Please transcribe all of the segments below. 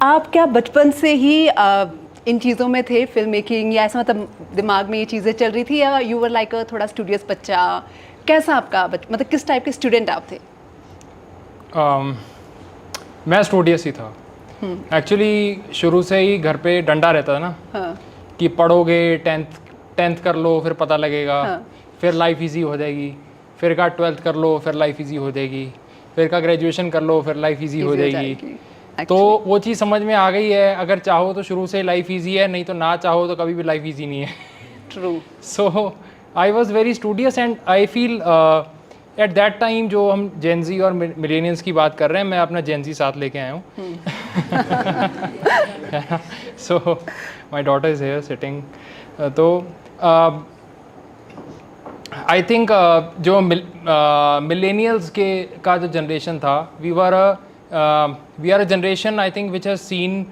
आप क्या बचपन से ही इन चीज़ों में थे, फिल्म मेकिंग, या ऐसा मतलब दिमाग में ये चीज़ें चल रही थी, या यू वर लाइक अ थोड़ा स्टूडियस बच्चा? कैसा आपका मतलब किस टाइप के स्टूडेंट आप थे? मैं स्टूडियस ही था एक्चुअली। शुरू से ही घर पे डंडा रहता था ना हाँ कि पढ़ोगे, टेंथ टेंथ कर लो फिर पता लगेगा, हाँ। फिर लाइफ इजी हो जाएगी, फिर का ट्वेल्थ कर लो फिर लाइफ इजी हो जाएगी, फिर का ग्रेजुएशन कर लो फिर लाइफ इजी हो जाएगी। तो actually। वो चीज़ समझ में आ गई है, अगर चाहो तो शुरू से लाइफ इजी है, नहीं तो ना चाहो तो कभी भी लाइफ इजी नहीं है। True. So I was very studious and I feel at that time जो हम जेनजी और मिलेनियल्स की बात कर रहे हैं, मैं अपना जेनजी साथ लेके आया हूँ। So my daughter is here sitting. तो आई थिंक जो मिलेनियल्स के का जो जनरेशन था, we are a generation I think which has seen,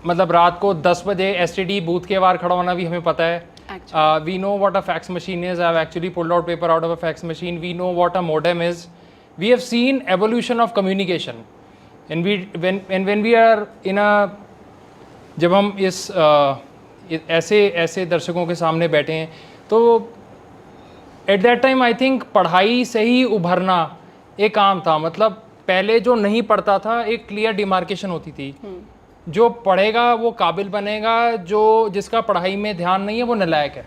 मतलब रात को 10 बजे एसटीडी बूथ के बाहर खड़ा होना भी हमें पता है। We know what a fax machine is. I've actually pulled out paper out of a fax machine. We know what a modem is. We have seen evolution of communication. And when we are in a, जब हम ऐसे दर्शकों के सामने बैठे हैं, तो eight that time I think पढ़ाई से ही उभरना एक काम था। मतलब पहले जो नहीं पढ़ता था, एक क्लियर डिमार्केशन होती थी। जो पढ़ेगा वो काबिल बनेगा, जो जिसका पढ़ाई में ध्यान नहीं है वो नालायक है।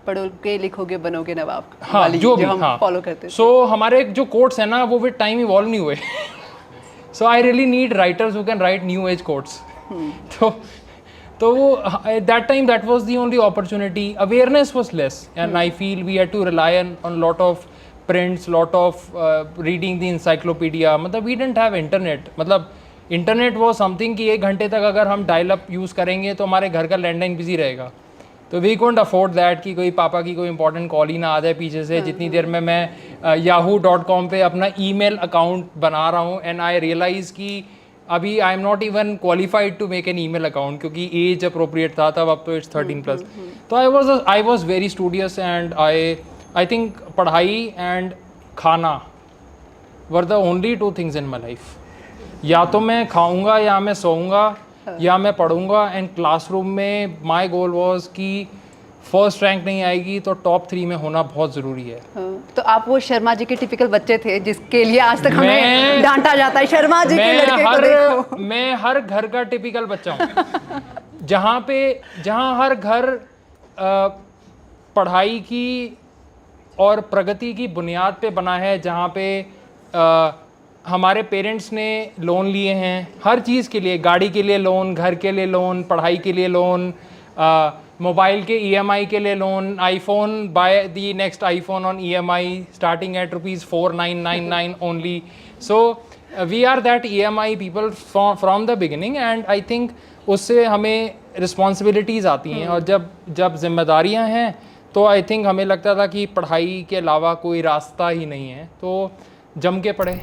पढ़ोगे लिखोगे बनोगे नवाब। हाँ, जो भी, हम हाँ, फॉलो करते थे। सो हमारे जो कोट्स हैं ना, वो विद टाइम इवॉल्व नहीं हुए। So I really need writers who can write new age quotes. तो वो at that time that was the only opportunity. Awareness was less and I feel we had to rely on lot of prints, lot of reading the encyclopedia. मतलब we didn't have internet. मतलब internet वो something कि 1 घंटे तक अगर हम dial up use करेंगे तो हमारे घर का लैंडलाइन बिजी रहेगा। तो वी कांट अफोर्ड दैट कि कोई पापा की कोई इंपॉर्टेंट कॉल ही ना आ जाए पीछे से। जितनी देर में मैं yahoo.com पे अपना ईमेल अकाउंट बना रहा हूँ, एंड आई रियलाइज़ कि अभी I am not even qualified to make an email account, क्योंकि एज अप्रोप्रिएट था तब, अब तो इट्स 13+। तो I was very studious and I think पढ़ाई एंड खाना were the only 2 things in my life. या तो मैं खाऊंगा या मैं सोऊंगा या मैं पढ़ूंगा। एंड क्लासरूम में माय गोल वाज कि फर्स्ट रैंक नहीं आएगी तो टॉप 3 में होना बहुत ज़रूरी है। तो आप वो शर्मा जी के टिपिकल बच्चे थे जिसके लिए आज तक हमें डांटा जाता है, शर्मा जी के लड़के को देखो। मैं हर घर का टिपिकल बच्चा हूँ। जहाँ हर घर पढ़ाई की और प्रगति की बुनियाद पे बना है, जहाँ पे हमारे पेरेंट्स ने लोन लिए हैं हर चीज़ के लिए, गाड़ी के लिए लोन, घर के लिए लोन, पढ़ाई के लिए लोन, मोबाइल के EMI के लिए loan, iPhone, buy the next iPhone on EMI starting at ₹4999 only. So we are that EMI people from the beginning, and I think उससे हमें रिस्पॉन्सिबिलिटीज़ आती हैं। और जब जिम्मेदारियां हैं तो आई थिंक हमें लगता था कि पढ़ाई के अलावा कोई रास्ता ही नहीं है, तो जम के पढ़े।